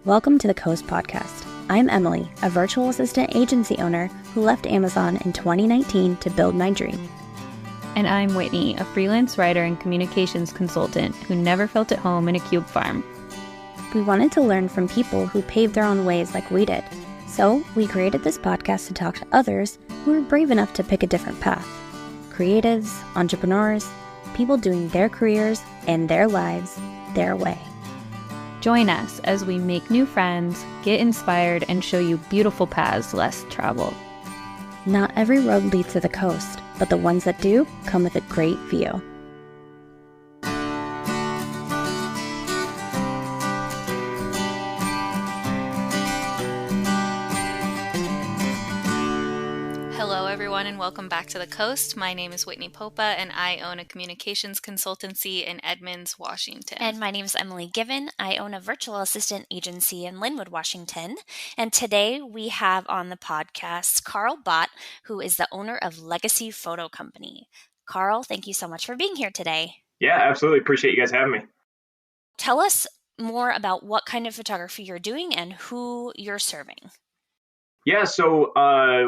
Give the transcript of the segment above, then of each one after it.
Welcome to the Coast Podcast. I'm Emilie, a virtual assistant agency owner who left Amazon in 2019 to build my dream. And I'm Whitney, a freelance writer and communications consultant who never felt at home in a cube farm. We wanted to learn from people who paved their own ways like we did. So we created this podcast to talk to others who were brave enough to pick a different path. Creatives, entrepreneurs, people doing their careers and their lives their way. Join us as we make new friends, get inspired, and show you beautiful paths less traveled. Not every road leads to the coast, but the ones that do come with a great view. Hello, everyone, and welcome back to the Coast. My name is Whitney Popa, and I own a communications consultancy in Edmonds, Washington. And my name is Emilie Given. I own a virtual assistant agency in Lynnwood, Washington. And today we have on the podcast Carl Bott, who is the owner of Legacy Photo Company. Carl, thank you so much for being here today. Yeah, absolutely. Appreciate you guys having me. Tell us more about what kind of photography you're doing and who you're serving. Yeah, so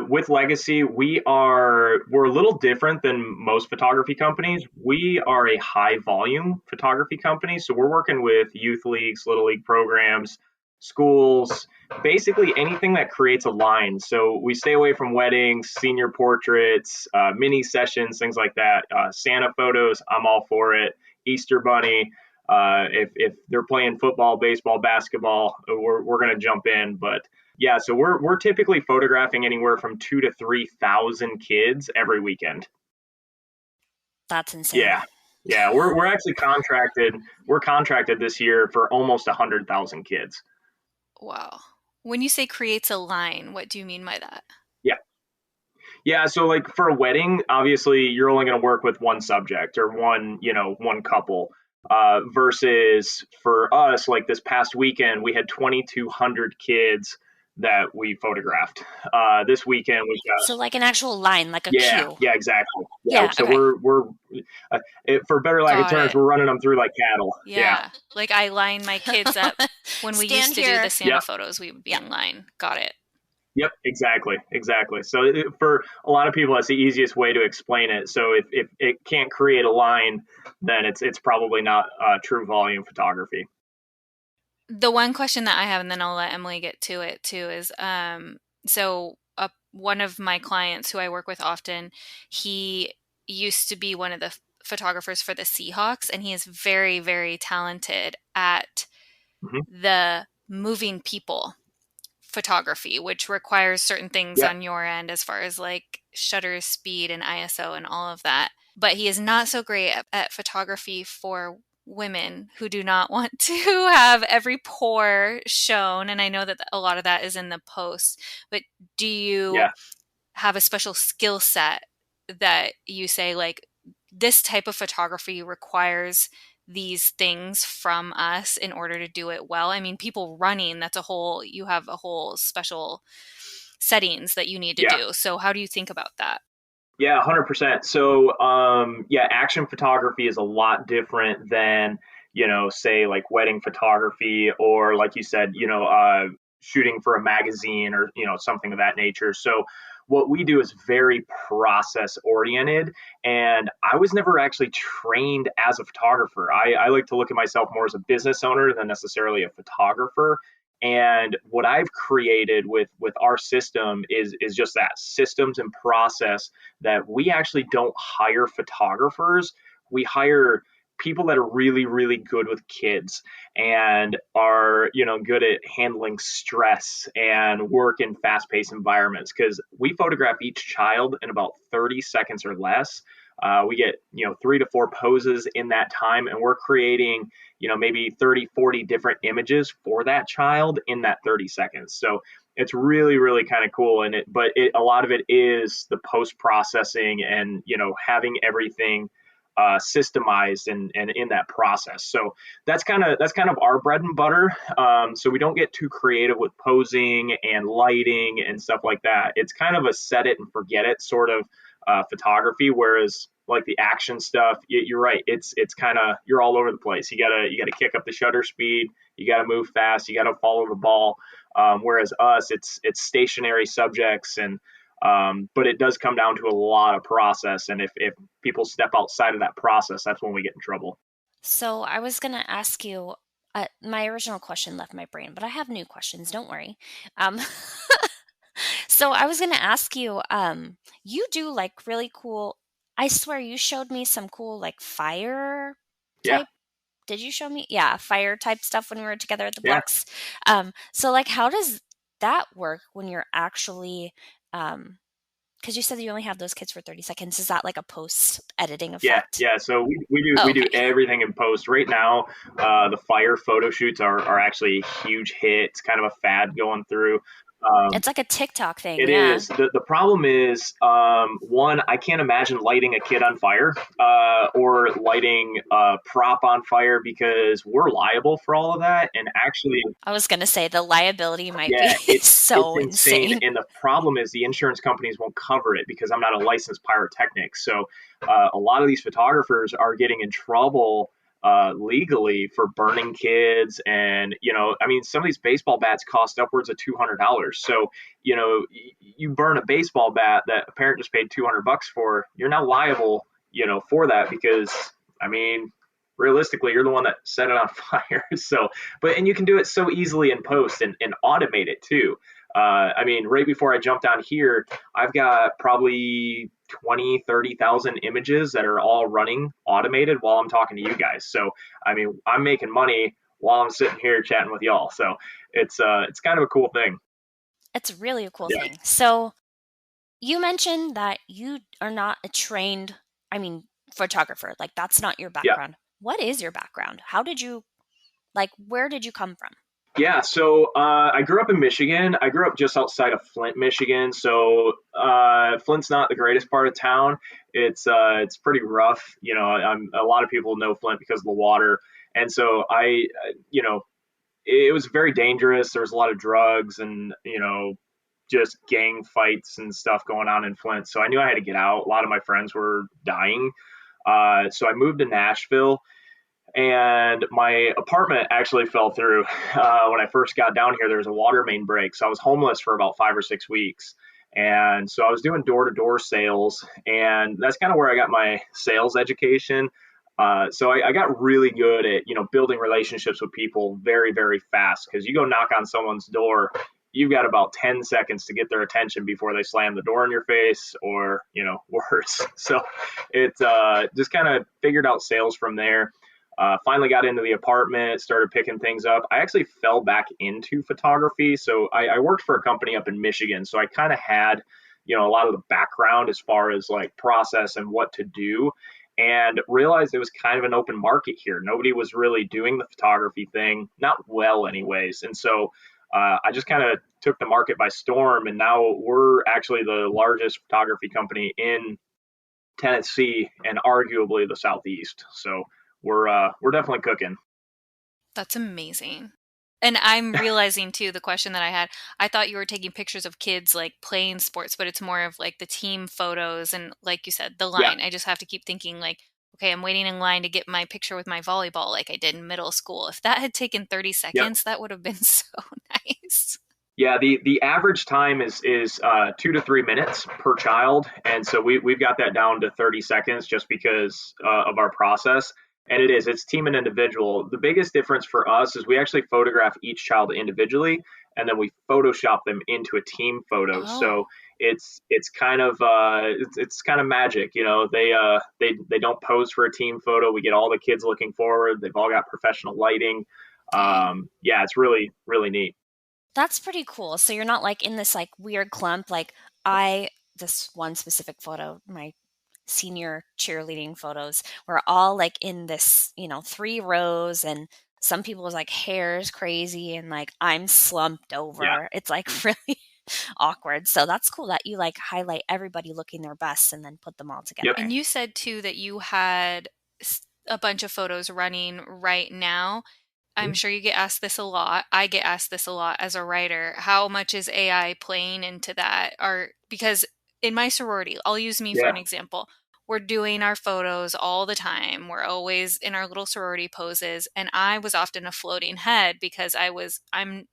with Legacy, we're a little different than most photography companies. We are a high volume photography company. So we're working with youth leagues, little league programs, schools, basically anything that creates a line. So we stay away from weddings, senior portraits, mini sessions, things like that. Santa photos, I'm all for it. Easter Bunny. If they're playing football, baseball, basketball, we're going to jump in. But yeah, so we're typically photographing anywhere from 2,000 to 3,000 kids every weekend. That's insane. Yeah, we're actually contracted. We're contracted this year for almost 100,000 kids. Wow. When you say creates a line, what do you mean by that? Yeah. So like for a wedding, obviously you're only going to work with one subject or one couple. Versus for us, like this past weekend, we had 2,200 kids that we photographed. This weekend we got So like an actual line, like a queue. Yeah, exactly. So okay. we're for better lack of terms, we're running them through like cattle. Yeah. Like I line my kids up when we used to do the Santa photos, we would be in line. Got it. Yep, exactly. So for a lot of people, that's the easiest way to explain it. So if it can't create a line, then it's probably not true volume photography. The one question that I have, and then I'll let Emilie get to it too, is one of my clients who I work with often, he used to be one of the photographers for the Seahawks, and he is very, very talented at the moving people photography, which requires certain things on your end as far as like shutter speed and ISO and all of that. But he is not so great at photography for women who do not want to have every pore shown. And I know that a lot of that is in the post, but do you have a special skill set that you say like this type of photography requires these things from us in order to do it well? I mean, people running, you have a whole special settings that you need to do. So how do you think about that? Yeah, 100%. So, action photography is a lot different than, say like wedding photography or like you said, shooting for a magazine or, something of that nature. So what we do is very process oriented. And I was never actually trained as a photographer. I like to look at myself more as a business owner than necessarily a photographer. And what I've created with our system is just that systems and process that we actually don't hire photographers. We hire people that are really, really good with kids and are, good at handling stress and work in fast-paced environments, because we photograph each child in about 30 seconds or less. We get, 3 to 4 poses in that time, and we're creating, maybe 30, 40 different images for that child in that 30 seconds. So it's really, really kind of cool. But a lot of it is the post-processing and, having everything systemized and in that process. So that's kind of our bread and butter. So we don't get too creative with posing and lighting and stuff like that. It's kind of a set it and forget it sort of photography, whereas like the action stuff, you're right. It's kind of, you're all over the place. You gotta kick up the shutter speed. You got to move fast. You got to follow the ball. Whereas us, it's stationary subjects, and but it does come down to a lot of process. And if people step outside of that process, that's when we get in trouble. So I was going to ask you, my original question left my brain, but I have new questions. Don't worry. Um, so I was going to ask you, you do like really cool, I swear you showed me some cool like fire Yeah, type. Did you show me? Yeah, fire type stuff when we were together at the yeah. Blocks. So like, how does that work when you're actually, because you said that you only have those kids for 30 seconds. Is that like a post editing effect? Yeah. So Oh, we do okay. everything in post right now. The fire photo shoots are actually a huge hit. It's kind of a fad going through. It's like a TikTok thing. It Yeah. is. The problem is, one, I can't imagine lighting a kid on fire or lighting a prop on fire because we're liable for all of that. And actually, I was going to say the liability might be yeah, it's so insane. insane. And the problem is the insurance companies won't cover it because I'm not a licensed pyrotechnic. So a lot of these photographers are getting in trouble legally for burning kids. And, I mean, some of these baseball bats cost upwards of $200. So, you burn a baseball bat that a parent just paid $200 for, you're now liable, for that because, I mean, realistically, you're the one that set it on fire. So, and you can do it so easily in post and automate it too. I mean, right before I jumped on here, I've got probably 20, 30,000 images that are all running automated while I'm talking to you guys. So, I mean, I'm making money while I'm sitting here chatting with y'all. So it's kind of a cool thing. It's really a cool Yeah. thing. So you mentioned that you are not a trained, I mean, photographer. Like that's not your Yeah. background. What is your background? How did you, like, where did you come from? Yeah, so I grew up in Michigan. I grew up just outside of Flint, Michigan. So Flint's not the greatest part of town. It's pretty rough. A lot of people know Flint because of the water, and so it was very dangerous. There was a lot of drugs and just gang fights and stuff going on in Flint. So I knew I had to get out. A lot of my friends were dying. So I moved to Nashville and my apartment actually fell through when I first got down here. There was a water main break, so I was homeless for about 5 or 6 weeks, and so I was doing door-to-door sales, and that's kind of where I got my sales education. So I got really good at building relationships with people very, very fast, because you go knock on someone's door, you've got about 10 seconds to get their attention before they slam the door in your face or worse. So it just kind of figured out sales from there. Finally got into the apartment, started picking things up. I actually fell back into photography. So I worked for a company up in Michigan. So I kind of had, a lot of the background as far as like process and what to do, and realized it was kind of an open market here. Nobody was really doing the photography thing, not well anyways. And so I just kind of took the market by storm. And now we're actually the largest photography company in Tennessee and arguably the Southeast. So we're definitely cooking. That's amazing. And I'm realizing too, the question that I had, I thought you were taking pictures of kids like playing sports, but it's more of like the team photos and like you said, the Yeah. line. I just have to keep thinking like, okay, I'm waiting in line to get my picture with my volleyball like I did in middle school. If that had taken 30 seconds, that would have been so nice. Yeah, the average time is 2 to 3 minutes per child, and so we've got that down to 30 seconds just because of our process. And it's team and individual. The biggest difference for us is we actually photograph each child individually, and then we Photoshop them into a team photo. So Oh, it's kind of it's kind of magic. They don't pose for a team photo. We get all the kids looking forward. They've all got professional lighting. dang. Yeah, it's really really neat. That's pretty cool. So you're not like in this like weird clump. Like this one specific photo, my senior cheerleading photos, we're all like in this, 3 rows, and some people's like hair is crazy and like I'm slumped Yeah. over. It's like really awkward. So that's cool that you like highlight everybody looking their best and then put them all together. Yep. And you said too that you had a bunch of photos running right now. I'm sure you get asked this a lot. I get asked this a lot as a writer. How much is AI playing into that? Or because in my sorority, I'll use me for Yeah. an example. we're doing our photos all the time. We're always in our little sorority poses. And I was often a floating head because I'm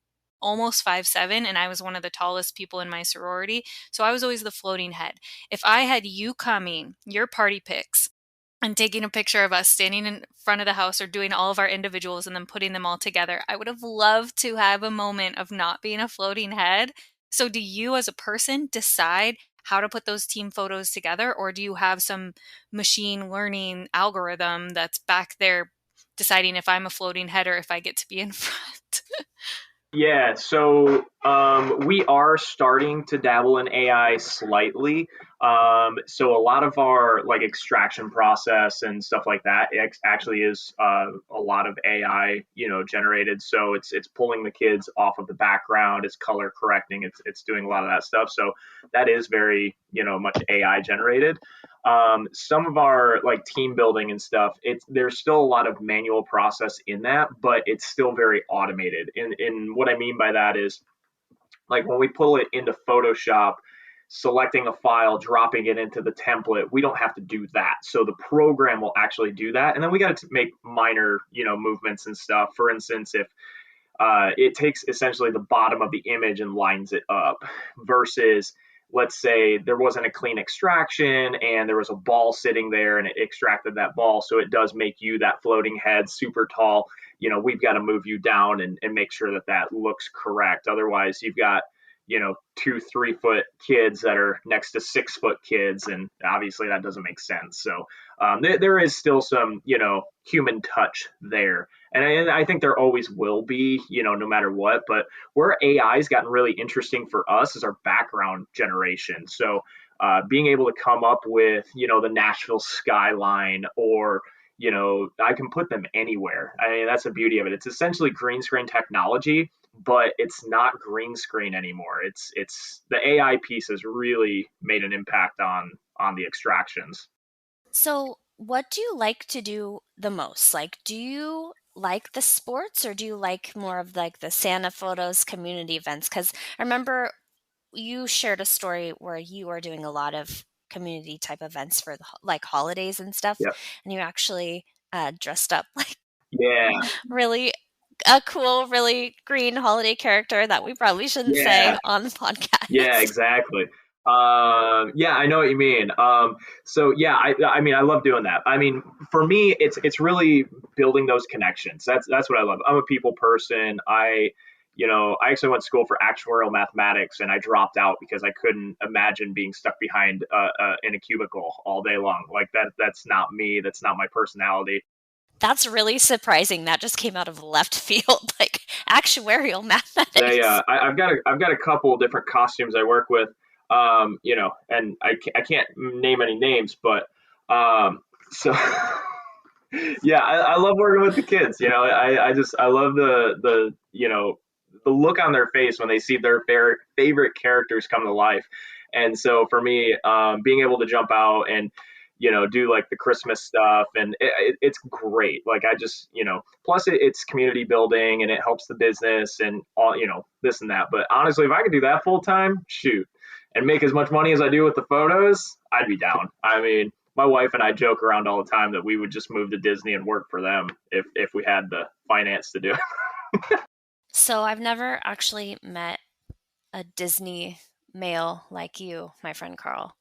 almost 5'7", and I was one of the tallest people in my sorority. So I was always the floating head. If I had you coming, your party pics, and taking a picture of us standing in front of the house or doing all of our individuals and then putting them all together, I would have loved to have a moment of not being a floating head. So do you as a person decide how to put those team photos together, or do you have some machine learning algorithm that's back there deciding if I'm a floating head or if I get to be in front? Yeah, so we are starting to dabble in AI slightly. So a lot of our like extraction process and stuff like that actually is a lot of AI, generated. So it's pulling the kids off of the background, it's color correcting, it's doing a lot of that stuff. So that is very, much AI generated. Some of our like team building and stuff, there's still a lot of manual process in that, but it's still very automated. And what I mean by that is like when we pull it into Photoshop, selecting a file, dropping it into the template, we don't have to do that. So the program will actually do that. And then we got to make minor, movements and stuff. For instance, if it takes essentially the bottom of the image and lines it up versus let's say there wasn't a clean extraction and there was a ball sitting there and it extracted that ball. So it does make you that floating head super tall. We've got to move you down and make sure that that looks correct. Otherwise you've got, 2-3 foot kids that are next to 6 foot kids. And obviously that doesn't make sense. So there is still some, human touch there. And I think there always will be, no matter what. But where AI has gotten really interesting for us is our background generation. So being able to come up with, the Nashville skyline or, I can put them anywhere. I mean, that's the beauty of it. It's essentially green screen technology, but it's not green screen anymore. It's the AI piece has really made an impact on the extractions. So, what do you like to do the most? Like, do you like the sports or do you like more of like the Santa photos community events? Because I remember you shared a story where you were doing a lot of community type events for like holidays and stuff, Yep. and you actually dressed up like Yeah. really a cool, really green holiday character that we probably shouldn't Yeah. say on the Yeah, podcast. exactly. Yeah, I know what you mean. So yeah, I mean, I love doing that. I mean, for me, it's really building those connections. That's what I love. I'm a people person. I actually went to school for actuarial mathematics, and I dropped out because I couldn't imagine being stuck behind in a cubicle all day long. Like that's not me. That's not my personality. That's really surprising. That just came out of left field, like actuarial They, mathematics. I've got a couple of different costumes I work with, and I can't name any names, but so yeah, I love working with the kids. I love the look on their face when they see their favorite characters come to life. And so for me, being able to jump out and do like the Christmas stuff, and it's great. Like I just plus it's community building and it helps the business and all this and that. But honestly, if I could do that full time, shoot, and make as much money as I do with the photos, I'd be down. I mean, my wife and I joke around all the time that we would just move to Disney and work for them if we had the finance to do it. So I've never actually met a Disney male like you, my friend Carl.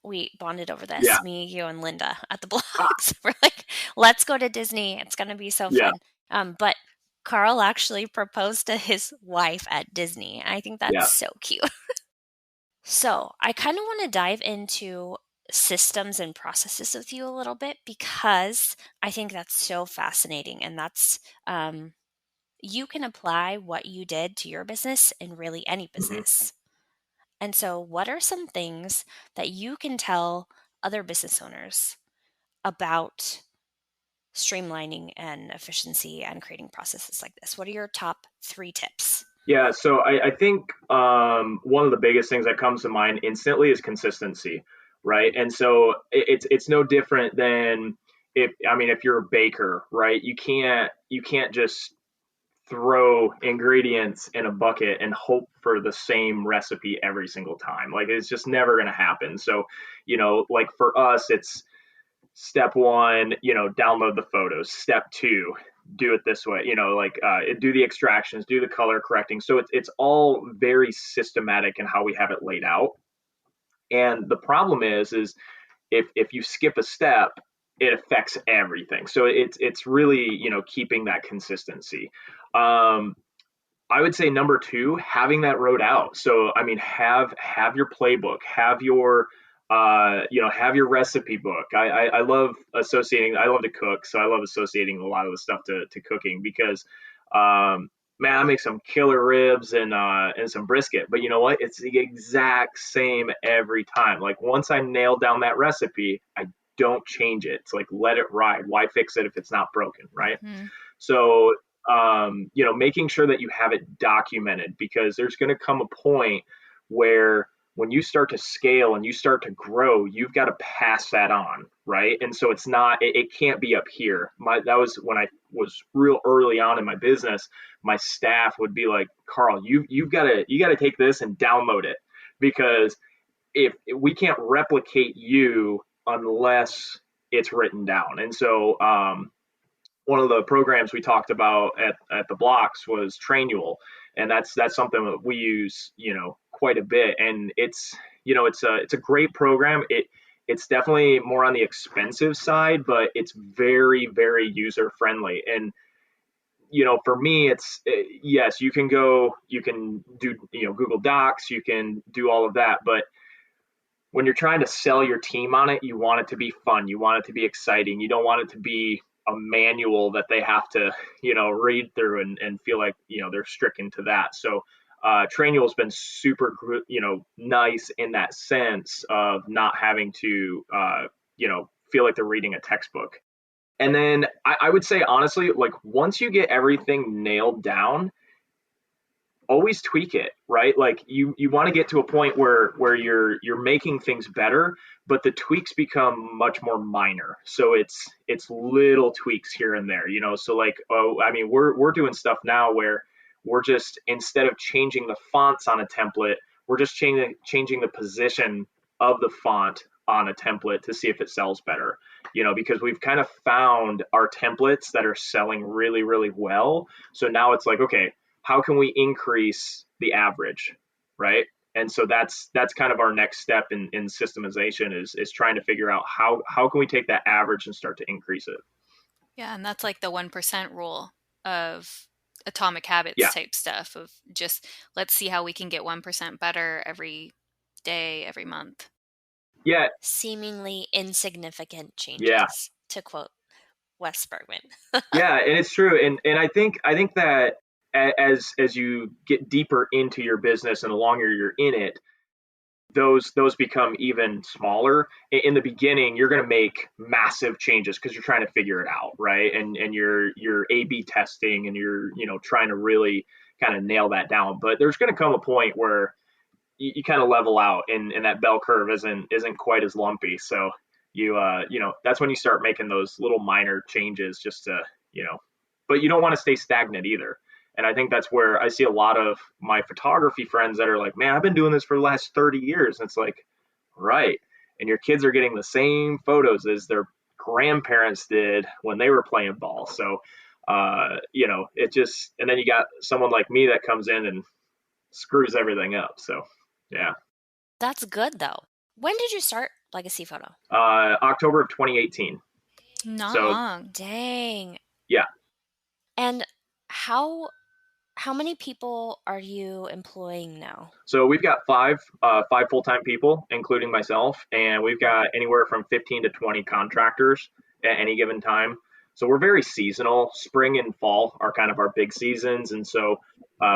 We bonded over Yeah, this, me, you, and Linda at the blogs. We're like, let's go to Disney. It's going to be so yeah, fun. But Carl actually proposed to his wife at Disney. I think that's yeah. so cute. So I kind of want to dive into systems and processes with you a little bit because I think that's so fascinating. And that's, you can apply what you did to your business in really any hmm business. And so, what are some things that you can tell other business owners about streamlining and efficiency and creating processes like this? What are your top 3 tips? Yeah, so I think one of the biggest things that comes to mind instantly is consistency, right? And so it's no different than if you're a baker, right? You can't just throw ingredients in a bucket and hope for the same recipe every single time. Like it's just never going to happen. So, like for us, it's step one, download the photos. Step two, do it this way, do the extractions, do the color correcting. So it's all very systematic in how we have it laid out. And the problem is if you skip a step, it affects everything. So it's really, keeping that consistency. I would say number two, having that wrote out. So I mean, have your playbook, have your have your recipe book. I love associating. I love to cook, so I love associating a lot of the stuff to cooking because man, I make some killer ribs and some brisket. But you know what? It's the exact same every time. Like once I nail down that recipe, I don't change it. It's like let it ride. Why fix it if it's not broken, right? Mm-hmm. So making sure that you have it documented because there's going to come a point where when you start to scale and you start to grow, you've got to pass that on, right? And so it can't be up here. That was when I was real early on in my business. My staff would be like, Carl, you got to take this and download it because if we can't replicate you unless it's written down. And so one of the programs we talked about at the blocks was Trainual, and that's something that we use quite a bit, and it's a great program. It's definitely more on the expensive side, but it's very, very user friendly. And for me, it's yes, you can do Google Docs, you can do all of that, but when you're trying to sell your team on it, you want it to be fun, you want it to be exciting, you don't want it to be a manual that they have to, read through and feel like, they're stricken to that. So Trainual has been super, nice in that sense of not having to, feel like they're reading a textbook. And then I would say, honestly, like once you get everything nailed down, always tweak it, right? Like you want to get to a point where you're making things better, but the tweaks become much more minor. So it's little tweaks here and there, so like, I mean, we're doing stuff now where we're just, instead of changing the fonts on a template, we're just changing the position of the font on a template to see if it sells better, because we've kind of found our templates that are selling really, really well. So now it's like, okay, how can we increase the average, right? And so that's kind of our next step in systemization is trying to figure out how can we take that average and start to increase it. Yeah, and that's like the 1% rule of atomic habits type stuff of just let's see how we can get 1% better every day, every month. Yeah. Seemingly insignificant changes, to quote Wes Bergman. Yeah, and it's true. And I think that as you get deeper into your business and the longer you're in it, those become even smaller. In the beginning, you're going to make massive changes because you're trying to figure it out, right? And you're A/B testing and you're trying to really kind of nail that down. But there's going to come a point where you kind of level out and that bell curve isn't quite as lumpy. So that's when you start making those little minor changes just to but you don't want to stay stagnant either. And I think that's where I see a lot of my photography friends that are like, man, I've been doing this for the last 30 years. And it's like, right. And your kids are getting the same photos as their grandparents did when they were playing ball. So, it just, and then you got someone like me that comes in and screws everything up. So, yeah. That's good though. When did you start Legacy Photo? October of 2018. Not long. Dang. Yeah. And how many people are you employing now? So we've got five full-time people, including myself, and we've got anywhere from 15 to 20 contractors at any given time. So we're very seasonal. Spring and fall are kind of our big seasons, and so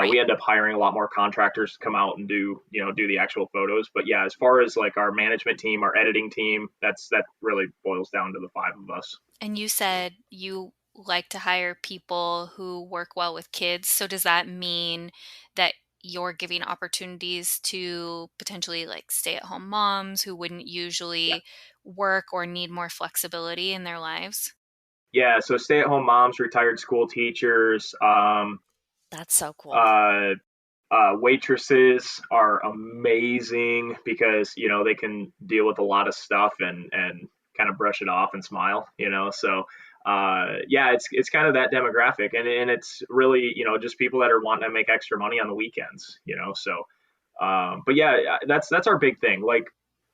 we end up hiring a lot more contractors to come out and do the actual photos. But yeah, as far as like our management team, our editing team, that really boils down to the five of us. And you said you like to hire people who work well with kids. So does that mean that you're giving opportunities to potentially like stay-at-home moms who wouldn't usually work or need more flexibility in their lives? Yeah, so stay-at-home moms, retired school teachers, That's so cool. Waitresses are amazing because, they can deal with a lot of stuff and kind of brush it off and smile, so yeah, it's kind of that demographic, and it's really, just people that are wanting to make extra money on the weekends, so but yeah, that's our big thing. Like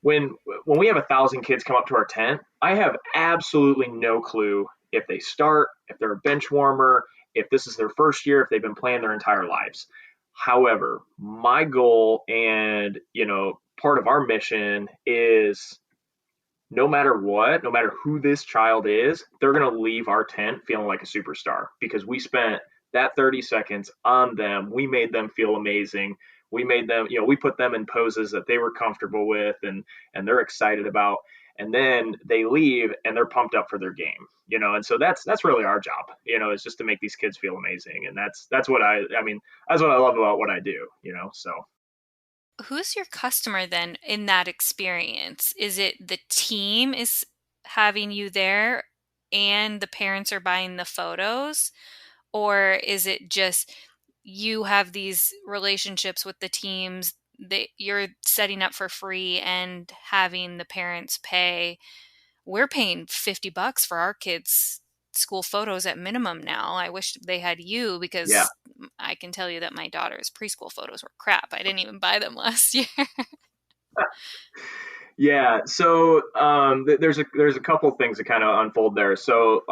when we have 1,000 kids come up to our tent, I have absolutely no clue if they start, if they're a bench warmer, if this is their first year, if they've been playing their entire lives. However, my goal and, part of our mission is no matter what, no matter who this child is, they're going to leave our tent feeling like a superstar because we spent that 30 seconds on them. We made them feel amazing. We made them, we put them in poses that they were comfortable with and they're excited about. And then they leave and they're pumped up for their game, and so that's really our job, is just to make these kids feel amazing. And that's what I mean, that's what I love about what I do, so. Who's your customer then in that experience? Is it the team is having you there and the parents are buying the photos? Or is it just you have these relationships with the teams that you're setting up for free and having the parents pay? We're paying $50 for our kids' school photos at minimum now. I wish they had you Yeah. because I can tell you that my daughter's preschool photos were crap. I didn't even buy them last year. Yeah, so there's a couple things that kind of unfold there. So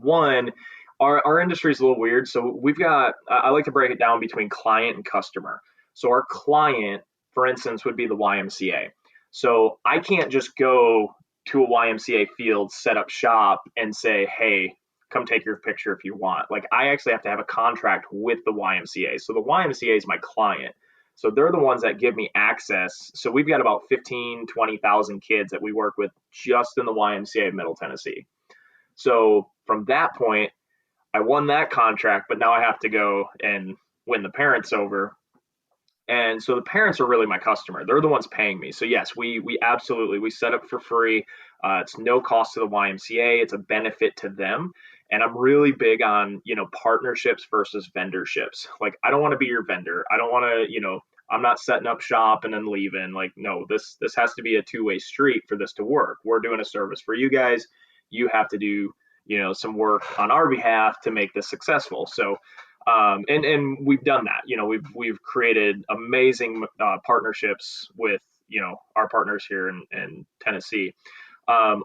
one, our industry is a little weird. So we've got I like to break it down between client and customer. So our client, for instance, would be the YMCA. So I can't just go to a YMCA field, set up shop, and say, hey, come take your picture if you want. Like I actually have to have a contract with the YMCA. So the YMCA is my client. So they're the ones that give me access. So we've got about 15, 20,000 kids that we work with just in the YMCA of Middle Tennessee. So from that point, I won that contract, but now I have to go and win the parents over. And so the parents are really my customer. They're the ones paying me. So yes, we absolutely, we set up for free. It's no cost to the YMCA. It's a benefit to them. And I'm really big on, partnerships versus vendorships. Like I don't want to be your vendor. I don't want to, I'm not setting up shop and then leaving. Like, no, this has to be a two-way street for this to work. We're doing a service for you guys. You have to do, some work on our behalf to make this successful. So and we've done that. We've created amazing partnerships with our partners here in Tennessee.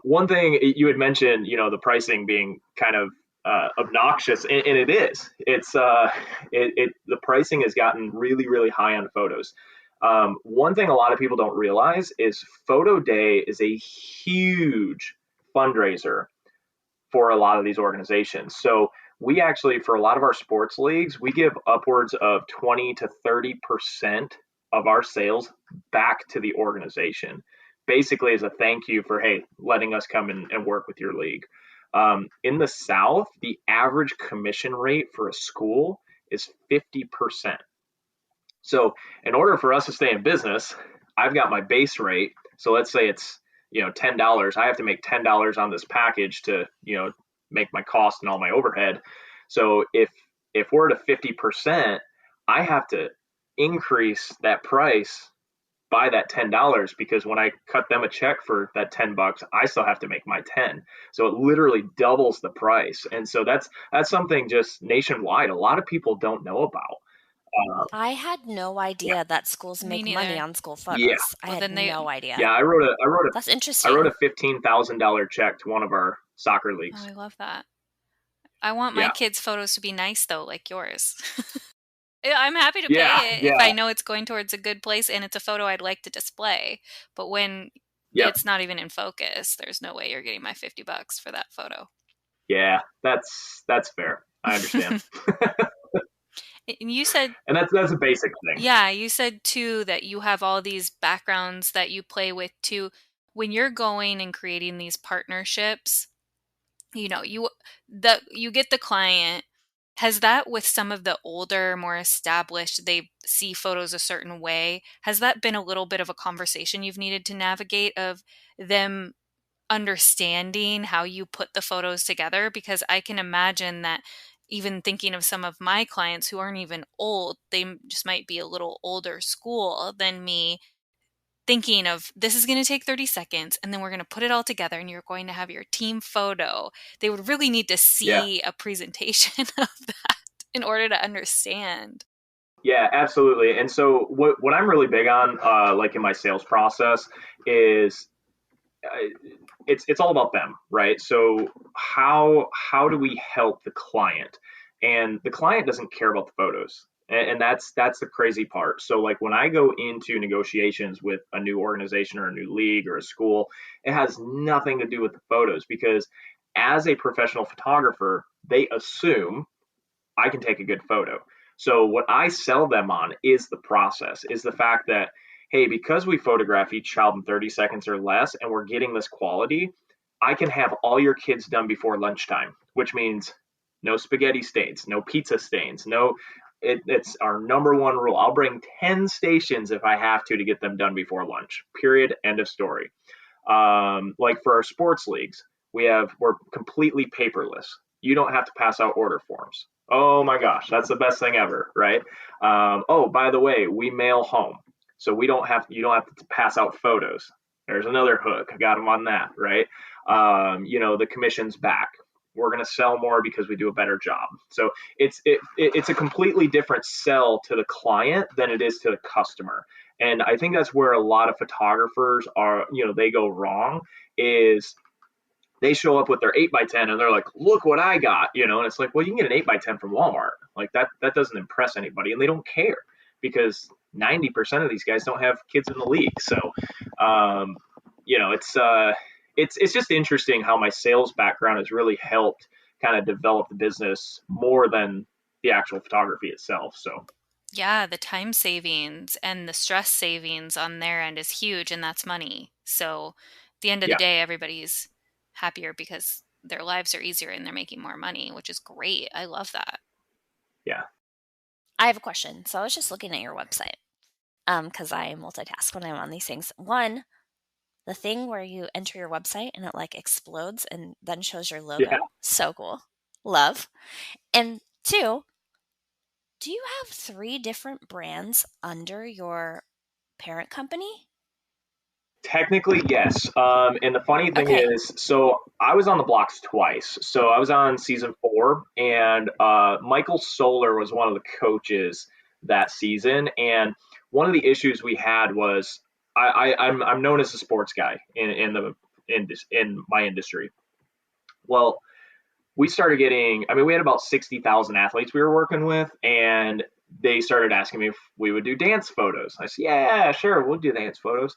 One thing you had mentioned, the pricing being kind of obnoxious, and it is. It's the pricing has gotten really really high on photos. One thing a lot of people don't realize is photo day is a huge fundraiser for a lot of these organizations. So we actually, for a lot of our sports leagues, we give upwards of 20 to 30% of our sales back to the organization, basically as a thank you for, hey, letting us come and work with your league. In the South, the average commission rate for a school is 50%. So in order for us to stay in business, I've got my base rate. So let's say it's, $10. I have to make $10 on this package to, make my cost and all my overhead. So if we're at a 50%, I have to increase that price by that $10 because when I cut them a check for that $10, I still have to make my 10. So it literally doubles the price. And so that's something just nationwide a lot of people don't know about. I had no Yeah. idea that schools Me make money neither. on school Yeah. photos. I Well, had then they, no idea. Yeah, That's I wrote interesting. a $15,000 check to one of our soccer oh, leagues. I love that. I want my Yeah. kids' photos to be nice though, like yours. Yeah, I'm happy to Yeah. pay it if Yeah. I know it's going towards a good place and it's a photo I'd like to display. But when Yep. it's not even in focus, there's no way you're getting my $50 for that photo. Yeah. That's fair. I understand. And you said, And that's a basic thing. yeah, you said too that you have all these backgrounds that you play with too. When you're going and creating these partnerships, you get the client. Has that with some of the older, more established, they see photos a certain way, has that been a little bit of a conversation you've needed to navigate of them understanding how you put the photos together? Because I can imagine that even thinking of some of my clients who aren't even old, they just might be a little older school than me, thinking of this is going to take 30 seconds and then we're going to put it all together and you're going to have your team photo. They would really need to Yeah. see a presentation of that in order to understand. Yeah, absolutely. And so what I'm really big on, like in my sales process, is it's all about them, right? So how do we help the client? And the client doesn't care about the photos. And that's the crazy part. So like when I go into negotiations with a new organization or a new league or a school, it has nothing to do with the photos, because as a professional photographer, they assume I can take a good photo. So what I sell them on is the process, is the fact that, hey, because we photograph each child in 30 seconds or less and we're getting this quality, I can have all your kids done before lunchtime, which means no spaghetti stains, no pizza stains, it's our number one rule. I'll bring 10 stations if I have to get them done before lunch. Period. End of story. Like for our sports leagues, we're completely paperless. You don't have to pass out order forms. Oh my gosh, that's the best thing ever, right? Oh, by the way, we mail home, so you don't have to pass out photos. There's another hook. I got them on that, right? The commission's back. We're going to sell more because we do a better job. So it's a completely different sell to the client than it is to the customer. And I think that's where a lot of photographers are, they go wrong, is they show up with their 8x10 and they're like, look what I got, and it's like, well, you can get an 8x10 from Walmart. Like that doesn't impress anybody, and they don't care because 90% of these guys don't have kids in the league. So, it's just interesting how my sales background has really helped kind of develop the business more than the actual photography itself. So Yeah, the time savings and the stress savings on their end is huge, and that's money. So at the end of the yeah, day, everybody's happier because their lives are easier and they're making more money, which is great. I love that. yeah, I have a question. So I was just looking at your website because I multitask when I'm on these things. One, the thing where you enter your website and it like explodes and then shows your logo. yeah. So cool. Love. And two, do you have 3 different brands under your parent company? Technically, yes. And the funny thing Okay. is, so I was on the blocks twice. So I was on season 4, and Michael Solar was one of the coaches that season. And one of the issues we had was I'm known as a sports guy in my industry. Well, we started getting, I mean, we had about 60,000 athletes we were working with, and they started asking me if we would do dance photos. I said, yeah, sure, we'll do dance photos.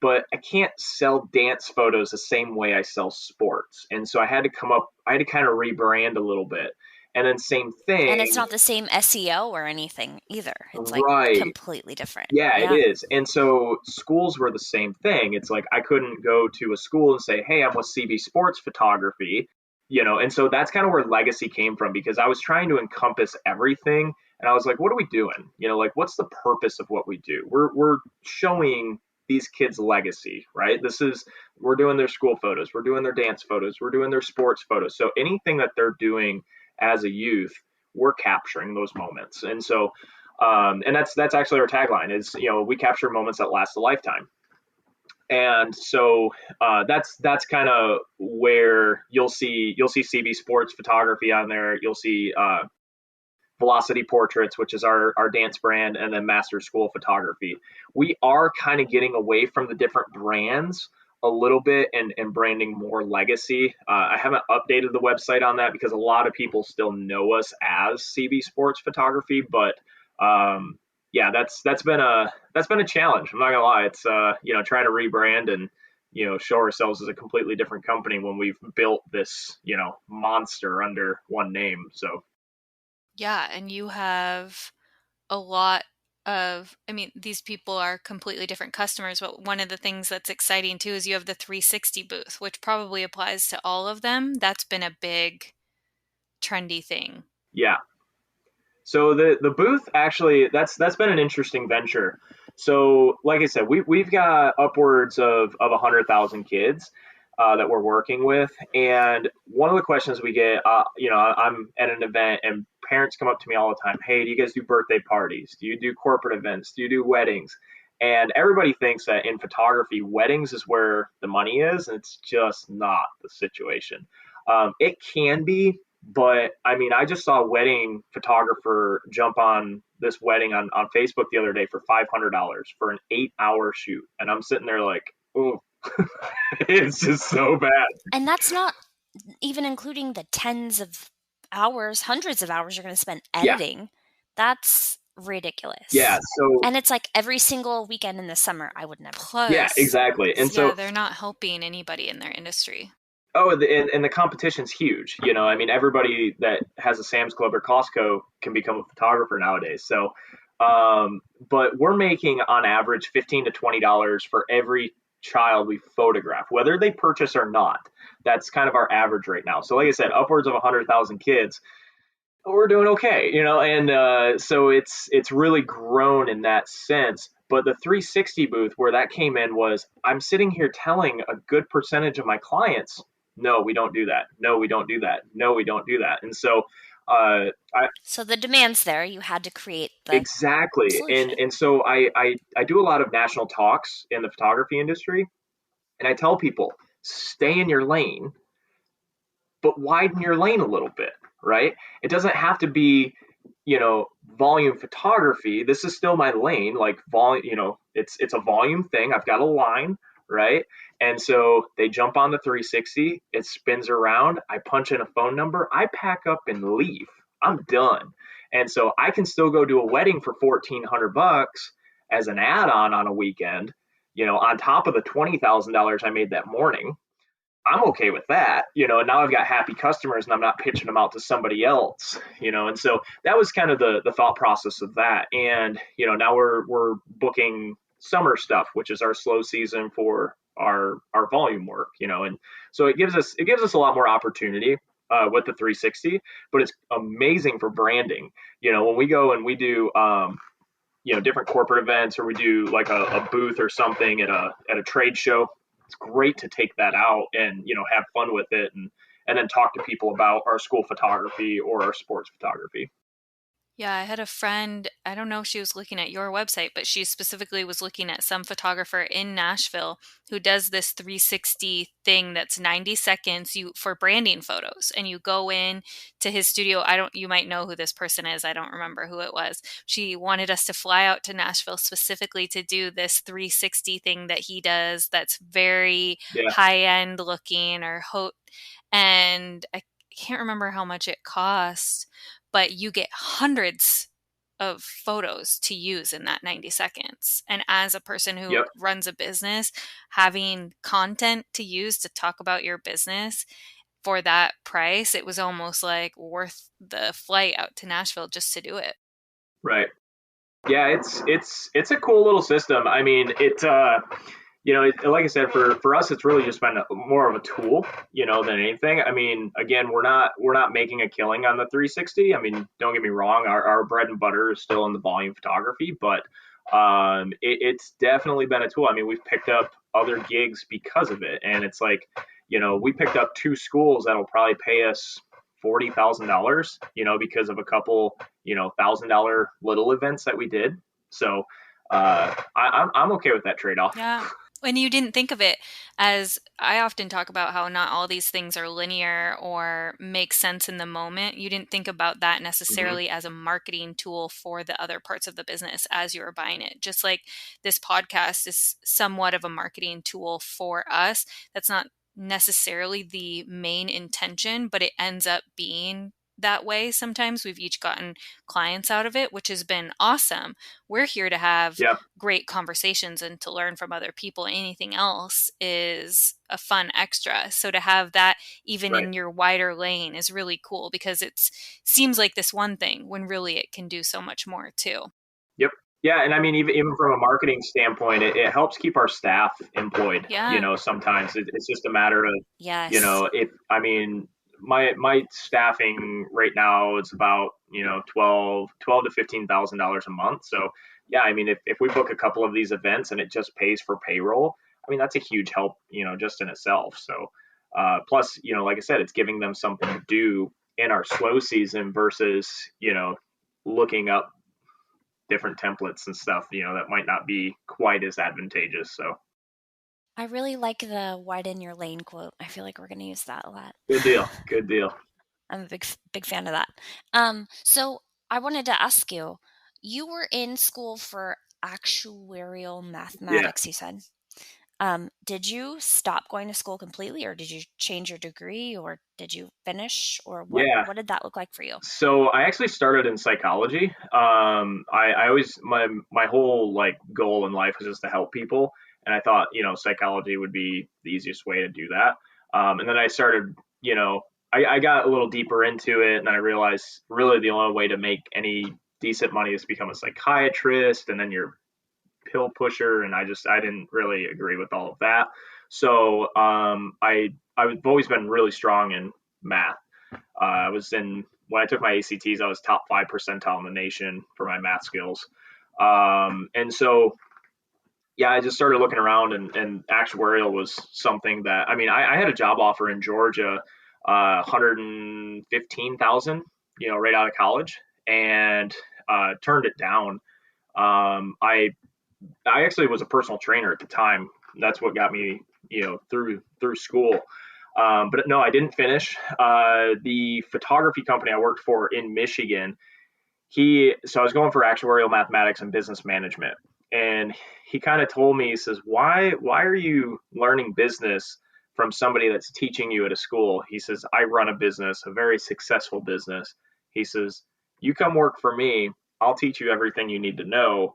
But I can't sell dance photos the same way I sell sports. And so I had to kind of rebrand a little bit. And then same And it's thing, not the same SEO or anything either. It's like right? completely different. Yeah, it Yeah. is. And so schools were the same thing. It's like I couldn't go to a school and say, hey, I'm with CB Sports Photography, and so that's kind of where legacy came from, because I was trying to encompass everything. And I was like, what are we doing? Like, what's the purpose of what we do? We're showing these kids legacy, right? We're doing their school photos, we're doing their dance photos, we're doing their sports photos. So anything that they're doing as a youth, we're capturing those moments. And so and that's actually our tagline is, we capture moments that last a lifetime. And so that's kind of where you'll see CB Sports Photography on there. You'll see Velocity Portraits, which is our dance brand, and then Master School Photography. We are kind of getting away from the different brands a little bit and branding more legacy. I haven't updated the website on that because a lot of people still know us as CB Sports Photography, but yeah, that's been a challenge. I'm not gonna lie. It's trying to rebrand and show ourselves as a completely different company when we've built this monster under one name. So Yeah, and you have a lot I mean, these people are completely different customers, but one of the things that's exciting too is you have the 360 booth, which probably applies to all of them. That's been a big trendy thing. yeah. So the booth, actually, that's been an interesting venture. So like I said, we've got upwards of 100,000 kids. that we're working with. And one of the questions we get, I'm at an event and parents come up to me all the time. Hey, do you guys do birthday parties? Do you do corporate events? Do you do weddings? And everybody thinks that in photography, weddings is where the money is. And it's just not the situation. It can be, but I mean, I just saw a wedding photographer jump on this wedding on Facebook the other day for $500 for an 8-hour shoot. And I'm sitting there like, oh, it's just so bad. And that's not even including the tens of hours, hundreds of hours you're going to spend editing. Yeah. That's ridiculous. Yeah. So, and it's like every single weekend in the summer, I would never. Plus, yeah, exactly. And so they're not helping anybody in their industry. Oh, and the competition's huge. I mean, everybody that has a Sam's Club or Costco can become a photographer nowadays. So, but we're making on average $15 to $20 for every child we photograph, whether they purchase or not. That's kind of our average right now. So like I said, upwards of 100,000 kids, we're doing okay, and so it's really grown in that sense. But the 360 booth where that came in was, I'm sitting here telling a good percentage of my clients, no, we don't do that. No, we don't do that. No, we don't do that. And so so the demand's there. You had to create the exactly solution. And so I do a lot of national talks in the photography industry, and I tell people, stay in your lane, but widen your lane a little bit, right? It doesn't have to be, volume photography. This is still my lane, like volume, it's a volume thing. I've got a line, right? And so they jump on the 360, it spins around, I punch in a phone number, I pack up and leave. I'm done. And so I can still go to a wedding for $1,400 as an add-on on a weekend, on top of the $20,000 I made that morning. I'm okay with that, and now I've got happy customers and I'm not pitching them out to somebody else, and so that was kind of the thought process of that. And, now we're booking summer stuff, which is our slow season for our volume work, and so it gives us a lot more opportunity with the 360, but it's amazing for branding. When we go and we do, different corporate events, or we do like a booth or something at a trade show, it's great to take that out and, have fun with it and then talk to people about our school photography or our sports photography. Yeah, I had a friend, I don't know if she was looking at your website, but she specifically was looking at some photographer in Nashville who does this 360 thing that's 90 seconds for branding photos. And you go in to his studio. You might know who this person is. I don't remember who it was. She wanted us to fly out to Nashville specifically to do this 360 thing that he does that's very high-end looking and I can't remember how much it cost, but you get hundreds of photos to use in that 90 seconds. And as a person who runs a business, having content to use to talk about your business for that price, it was almost like worth the flight out to Nashville just to do it. Right. Yeah, it's a cool little system. I mean, like I said, for us, it's really just been more of a tool, than anything. I mean, again, we're not making a killing on the 360. I mean, don't get me wrong, our bread and butter is still in the volume photography, but it's definitely been a tool. I mean, we've picked up other gigs because of it, and it's like, we picked up 2 schools that'll probably pay us $40,000, because of a couple, $1,000 little events that we did. So I'm okay with that trade-off. Yeah. And you didn't think of it as, I often talk about how not all these things are linear or make sense in the moment. You didn't think about that necessarily as a marketing tool for the other parts of the business as you were buying it. Just like this podcast is somewhat of a marketing tool for us. That's not necessarily the main intention, but it ends up being that way. Sometimes we've each gotten clients out of it, which has been awesome. We're here to have great conversations and to learn from other people. Anything else is a fun extra. So to have that even in your wider lane is really cool, because it seems like this one thing when really it can do so much more too. Yep. Yeah. And I mean, even from a marketing standpoint, it helps keep our staff employed. Yeah. Sometimes it's just a matter of, my staffing right now is about, $12,000 to $15,000 a month. So yeah, I mean, if we book a couple of these events and it just pays for payroll, I mean, that's a huge help, just in itself. So, plus, like I said, it's giving them something to do in our slow season versus, looking up different templates and stuff, that might not be quite as advantageous. So I really like the widen your lane quote. I feel like we're going to use that a lot. good deal. Good deal. I'm a big fan of that. So I wanted to ask you, you were in school for actuarial mathematics, you said. Did you stop going to school completely, or did you change your degree, or did you finish, or what did that look like for you? So I actually started in psychology. I always, my whole like goal in life was just to help people. And I thought, psychology would be the easiest way to do that. And then I started, I got a little deeper into it, and I realized really the only way to make any decent money is to become a psychiatrist, and then you're pill pusher, and I didn't really agree with all of that. So I've always been really strong in math. When I took my ACTs, I was top 5 percentile in the nation for my math skills. And so, yeah, I just started looking around, and actuarial was something that, I mean, I had a job offer in Georgia, 115,000, right out of college, and turned it down. I actually was a personal trainer at the time. That's what got me, through school. But no, I didn't finish. The photography company I worked for in Michigan, so I was going for actuarial mathematics and business management. And he kind of told me, he says, why are you learning business from somebody that's teaching you at a school? He says, I run a business, a very successful business. He says, you come work for me. I'll teach you everything you need to know.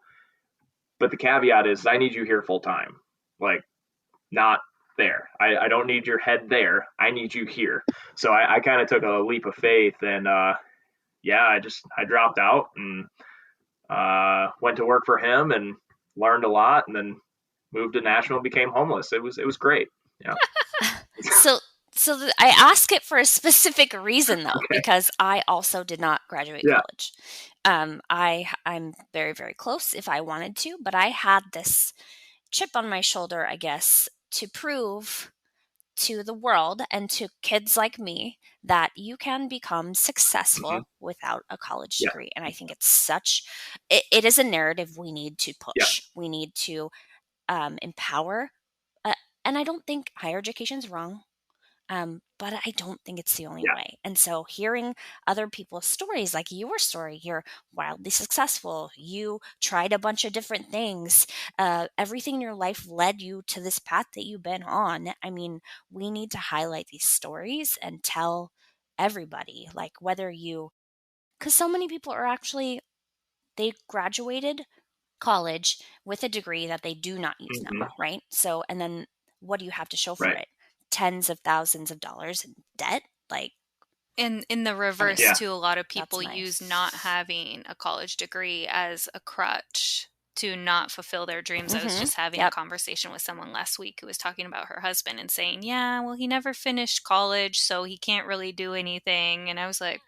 But the caveat is I need you here full time, like not there. I don't need your head there. I need you here. So I kind of took a leap of faith, and I dropped out and went to work for him and learned a lot, and then moved to Nashville and became homeless. It was great. Yeah. So I ask it for a specific reason, though, because I also did not graduate college. I'm very, very close if I wanted to, but I had this chip on my shoulder, I guess, to prove to the world and to kids like me that you can become successful without a college degree. And I think it's it is a narrative we need to push. We need to empower. And I don't think higher education is wrong. But I don't think it's the only way. And so hearing other people's stories, like your story, you're wildly successful. You tried a bunch of different things. Everything in your life led you to this path that you've been on. I mean, we need to highlight these stories and tell everybody, like because so many people are actually, they graduated college with a degree that they do not use now, right? So, and then what do you have to show for it? Tens of thousands of dollars in debt, like. In the reverse too, a lot of people use not having a college degree as a crutch to not fulfill their dreams. I was just having a conversation with someone last week who was talking about her husband and saying, yeah, well, he never finished college, so he can't really do anything. And I was like,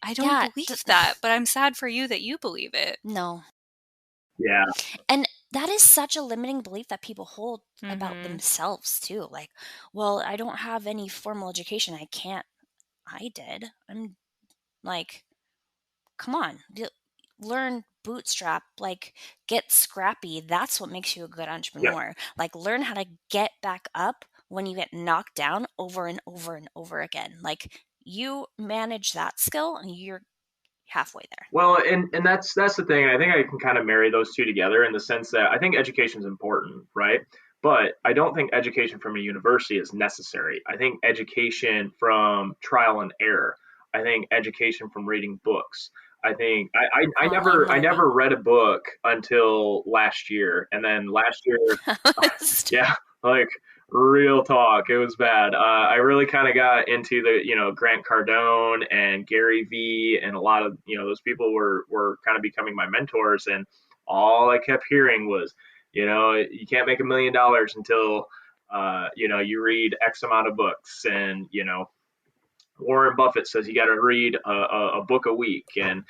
I don't believe that, but I'm sad for you that you believe it. No. Yeah. And that is such a limiting belief that people hold about themselves too. Like, well, I don't have any formal education. I did. I'm like, come on, learn bootstrap, like get scrappy. That's what makes you a good entrepreneur. Like learn how to get back up when you get knocked down over and over and over again. Like you manage that skill and you're halfway there. Well, and that's the thing. I think I can kind of marry those two together in the sense that I think education is important, right? But I don't think education from a university is necessary. I think education from trial and error. I think education from reading books. I think I never read a book until last year, and then last year, like real talk, it was bad. I really kind of got into the Grant Cardone and Gary Vee, and a lot of those people were kind of becoming my mentors, and all I kept hearing was you can't make $1 million until you read X amount of books, and Warren Buffett says you got to read a book a week, and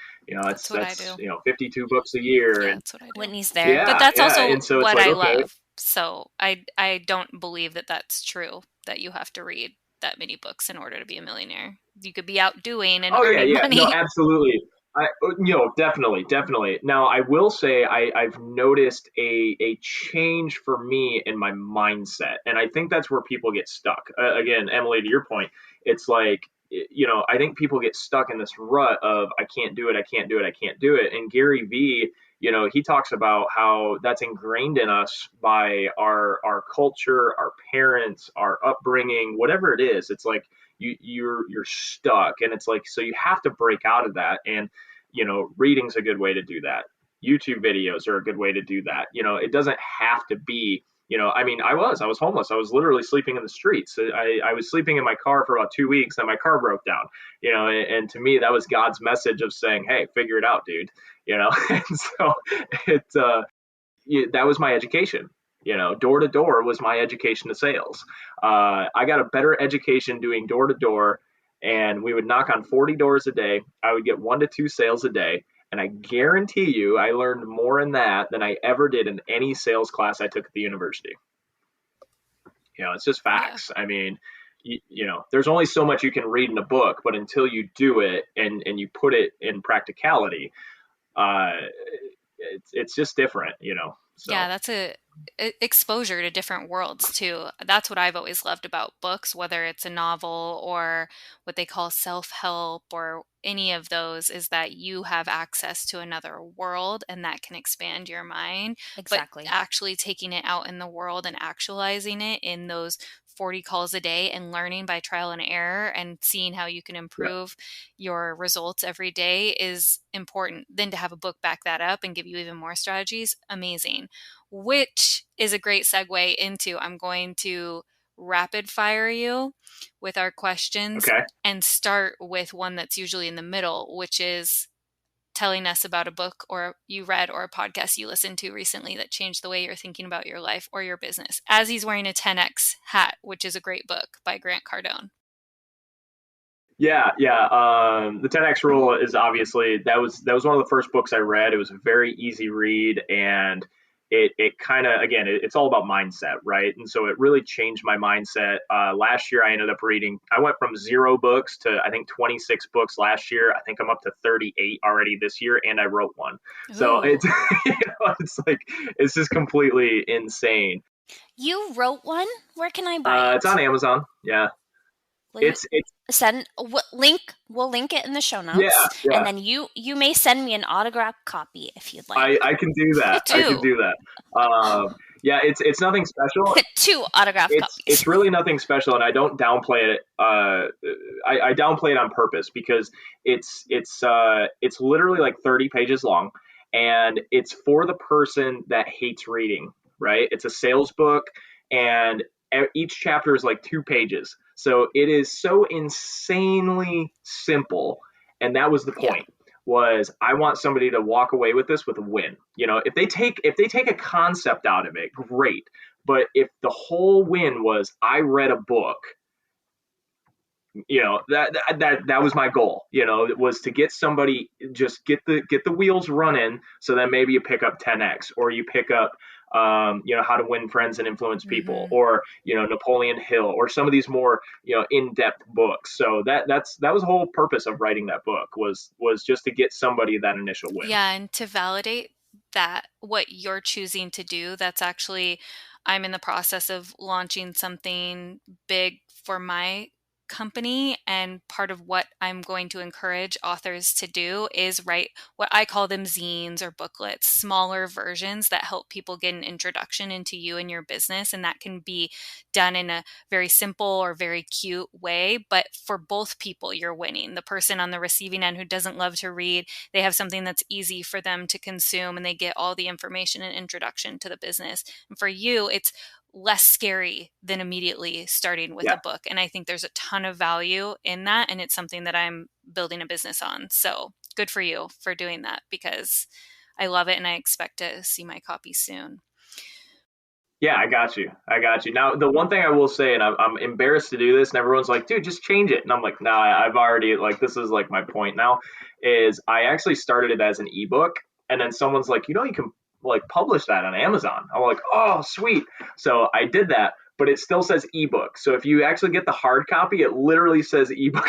that's 52 books a year. Yeah, and that's what I do. Whitney's there, but that's also and so what I love. So I don't believe that that's true, that you have to read that many books in order to be a millionaire. You could be out doing and Oh yeah, earning yeah, no, money. absolutely. Definitely, definitely. Now, I will say I've noticed a change for me in my mindset, and I think that's where people get stuck. Again, Emily, to your point, it's like I think people get stuck in this rut of I can't do it, I can't do it, I can't do it. And Gary Vee, he talks about how that's ingrained in us by our culture, our parents, our upbringing, whatever it is. It's like you're stuck, and it's like, so you have to break out of that. And reading's a good way to do that. YouTube videos are a good way to do that. It doesn't have to be, I mean, I was homeless. I was literally sleeping in the streets. I was sleeping in my car for about 2 weeks, and my car broke down. And to me, that was God's message of saying, hey, figure it out, dude. And so that was my education. Door to door was my education to sales. I got a better education doing door to door, and we would knock on 40 doors a day. I would get 1 to 2 sales a day. And I guarantee you, I learned more in that than I ever did in any sales class I took at the university. It's just facts. Yeah. I mean, there's only so much you can read in a book, but until you do it and you put it in practicality, it's just different, So. Yeah, that's a exposure to different worlds too. That's what I've always loved about books, whether it's a novel or what they call self-help or any of those, is that you have access to another world and that can expand your mind. Exactly. But actually taking it out in the world and actualizing it in those 40 calls a day and learning by trial and error and seeing how you can improve your results every day is important. Then to have a book back that up and give you even more strategies, amazing. Which is a great segue into, I'm going to rapid fire you with our questions and start with one that's usually in the middle, which is telling us about a book or you read or a podcast you listened to recently that changed the way you're thinking about your life or your business. As he's wearing a 10X hat, which is a great book by Grant Cardone. Yeah. The 10X rule is obviously, that was one of the first books I read. It was a very easy read, and it kind of, again, it's all about mindset, right? And so it really changed my mindset. Last year, I ended up I went from 0 books to, I think, 26 books last year. I think I'm up to 38 already this year, and I wrote one. Ooh. So it's, it's like, it's just completely insane. You wrote one? Where can I buy it? It's on Amazon. Yeah. We'll link it in the show notes. Yeah. And then you may send me an autographed copy if you'd like. I can do that. I can do that. Yeah, it's nothing special. 2 autographed copies. It's really nothing special, and I don't downplay it. I downplay it on purpose because it's literally like 30 pages long, and it's for the person that hates reading, right? It's a sales book, and each chapter is like 2 pages. So it is so insanely simple. And that was the point, was I want somebody to walk away with this with a win. If they take a concept out of it, great. But if the whole win was I read a book, that was my goal. It was to get somebody, just get the wheels running, so then maybe you pick up 10X, or you pick up How to Win Friends and Influence People, or Napoleon Hill, or some of these more in-depth books. So that was the whole purpose of writing that book, was just to get somebody that initial win. Yeah, and to validate that what you're choosing to do, that's actually, I'm in the process of launching something big for my company, and part of what I'm going to encourage authors to do is write what I call them zines or booklets, smaller versions that help people get an introduction into you and your business. And that can be done in a very simple or very cute way, but for both people, you're winning. The person on the receiving end who doesn't love to read, they have something that's easy for them to consume, and they get all the information and introduction to the business. And for you, it's less scary than immediately starting with a book. And I think there's a ton of value in that. And it's something that I'm building a business on. So good for you for doing that, because I love it and I expect to see my copy soon. Yeah, I got you. Now, the one thing I will say, and I'm embarrassed to do this, and everyone's like, dude, just change it. And I'm like, nah, I've already, this is my point now, is I actually started it as an ebook. And then someone's like, you can like publish that on Amazon. I'm like, oh, sweet. So I did that, but it still says ebook. So if you actually get the hard copy, it literally says ebook.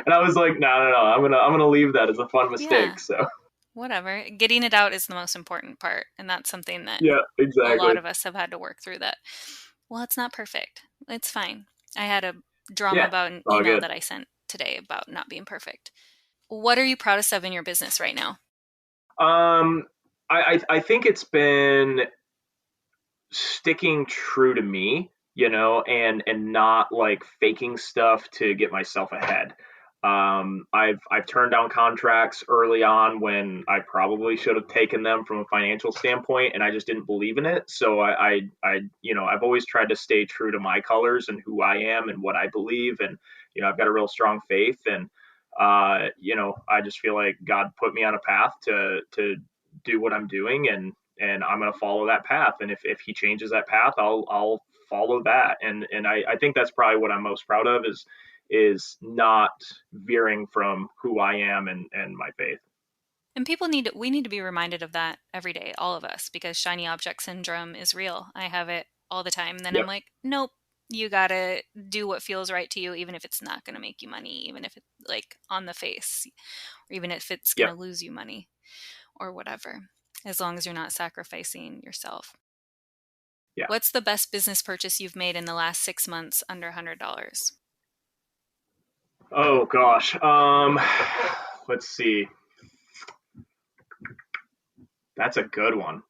And I was like, no, I'm gonna leave that as a fun mistake. Yeah. So whatever. Getting it out is the most important part. And that's something that yeah, a exactly. lot of us have had to work through that. Well, it's not perfect. It's fine. I had a drama about an email that I sent today about not being perfect. What are you proudest of in your business right now? I think it's been sticking true to me, and not like faking stuff to get myself ahead. I've turned down contracts early on when I probably should have taken them from a financial standpoint, and I just didn't believe in it. So I've always tried to stay true to my colors and who I am and what I believe, and I've got a real strong faith, and I just feel like God put me on a path to do what I'm doing, and I'm going to follow that path. And if he changes that path, I'll follow that. And I think that's probably what I'm most proud of is not veering from who I am and my faith. And we need to be reminded of that every day, all of us, because shiny object syndrome is real. I have it all the time. Then I'm like, nope, you got to do what feels right to you, even if it's not going to make you money, even if it's like on the face, or even if it's going to lose you money or whatever, as long as you're not sacrificing yourself. Yeah. What's the best business purchase you've made in the last 6 months under $100? Oh gosh. Let's see. That's a good one.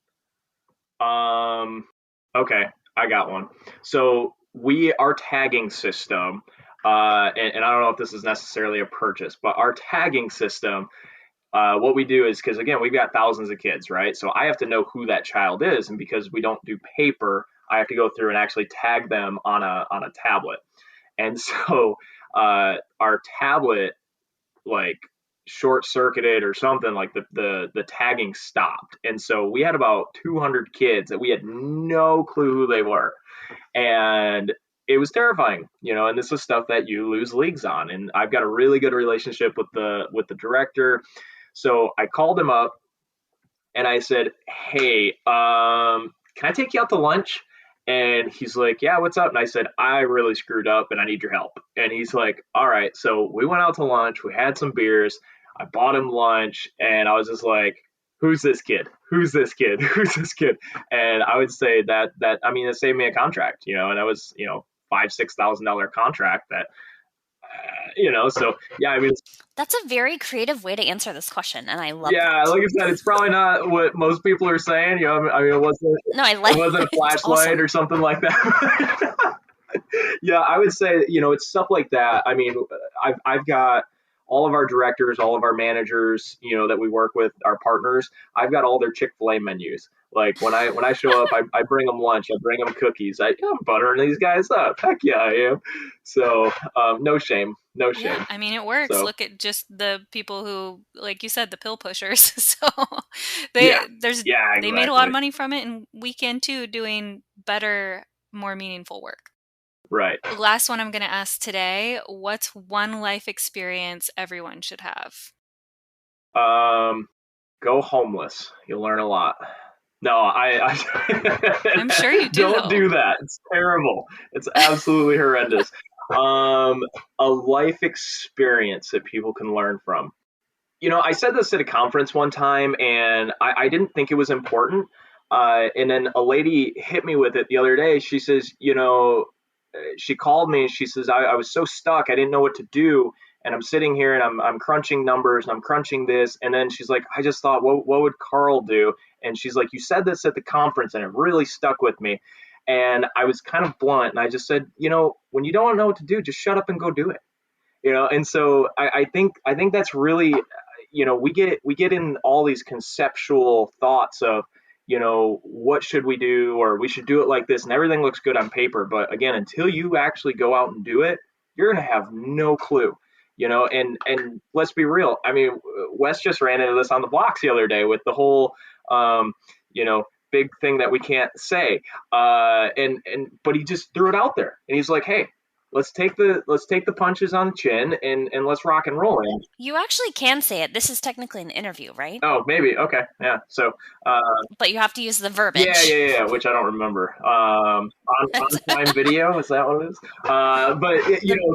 Okay, I got one. So our tagging system, and I don't know if this is necessarily a purchase, but our tagging system, what we do is, because again, we've got thousands of kids, right? So I have to know who that child is, and because we don't do paper, I have to go through and actually tag them on a tablet. And so our tablet like short circuited or something, like the tagging stopped. And so we had about 200 kids that we had no clue who they were. And it was terrifying, and this is stuff that you lose leagues on. And I've got a really good relationship with the director. So I called him up and I said, hey, can I take you out to lunch? And he's like, yeah, what's up? And I said, I really screwed up and I need your help. And he's like, all right. So we went out to lunch. We had some beers. I bought him lunch. And I was just like, who's this kid? Who's this kid? Who's this kid? And I would say that it saved me a contract, and that was, $5,000-$6,000 contract that, so yeah, that's a very creative way to answer this question, and I love. Yeah, like I said, it's probably not what most people are saying. It wasn't. No, I like. It wasn't a flashlight awesome. Or something like that. Yeah, I would say it's stuff like that. I mean, I've got all of our directors, all of our managers, that we work with, our partners. I've got all their Chick-fil-A menus. Like when I show up, I bring them lunch, I bring them cookies. I'm buttering these guys up. Heck yeah, I am. So no shame. Yeah, I mean, it works. So, look at just the people who, like you said, the pill pushers. So they made a lot of money from it, and we can too, doing better, more meaningful work. Right. Last one I'm going to ask today. What's one life experience everyone should have? Go homeless. You'll learn a lot. No, I'm sure you do. Don't do that. It's terrible. It's absolutely horrendous. A life experience that people can learn from. I said this at a conference one time, and I didn't think it was important. And then a lady hit me with it the other day. She says, she called me and she says, I was so stuck. I didn't know what to do. And I'm sitting here and I'm crunching numbers and I'm crunching this. And then she's like, I just thought, what would Carl do? And she's like, you said this at the conference and it really stuck with me. And I was kind of blunt. And I just said, when you don't know what to do, just shut up and go do it. And so I think that's really, we get in all these conceptual thoughts of, what should we do? Or we should do it like this. And everything looks good on paper. But again, until you actually go out and do it, you're going to have no clue. And let's be real. I mean, Wes just ran into this on the blocks the other day with the whole, big thing that we can't say. But he just threw it out there and he's like, hey, let's take the punches on the chin and let's rock and roll. And You actually can say it. This is technically an interview, right? oh, maybe. Okay. Yeah. So, But you have to use the verbiage. yeah, which I don't remember. On Prime Video, is that what it is? But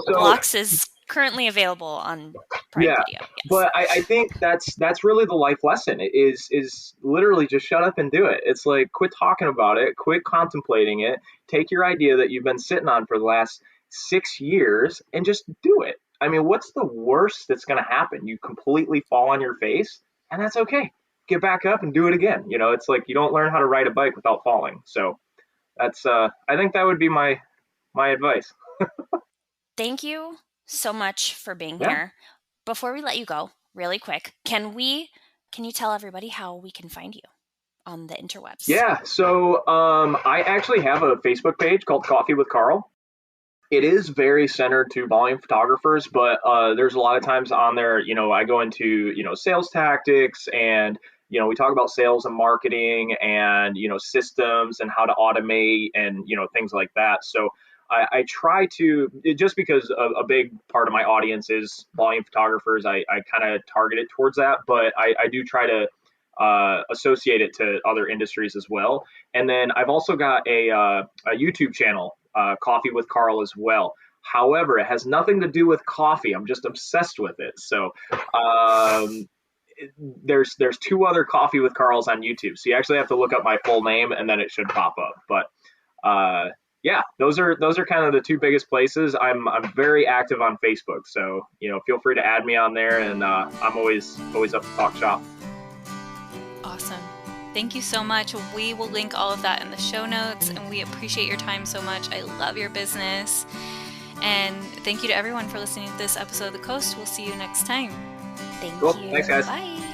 so Blocks is currently available on Prime Video. Yes. But I think that's really the life lesson. It is literally just shut up and do it. It's like, quit talking about it, quit contemplating it, take your idea that you've been sitting on for the last 6 years and just do it. I mean, what's the worst that's going to happen? You completely fall on your face, and that's okay. Get back up and do it again. It's like, you don't learn how to ride a bike without falling. So that's I think that would be my advice. Thank you so much for being here. Before we let you go, really quick, can you tell everybody how we can find you on the interwebs? Yeah, so I actually have a Facebook page called Coffee with Carl. It is very centered to volume photographers, but there's a lot of times on there, I go into, sales tactics, and, we talk about sales and marketing and, systems and how to automate and, things like that. So I try to, just because a big part of my audience is volume photographers, I kind of target it towards that, but I do try to associate it to other industries as well. And then I've also got a YouTube channel, Coffee with Carl, as well. However, it has nothing to do with coffee. I'm just obsessed with it. So there's 2 other Coffee with Carls on YouTube. So you actually have to look up my full name, and then it should pop up. But yeah, those are kind of the 2 biggest places. I'm very active on Facebook, so feel free to add me on there, and I'm always up to talk shop. Awesome. Thank you so much. We will link all of that in the show notes, and we appreciate your time so much. I love your business. And thank you to everyone for listening to this episode of The Coast. We'll see you next time. Thank cool. you. Thanks, guys. Bye.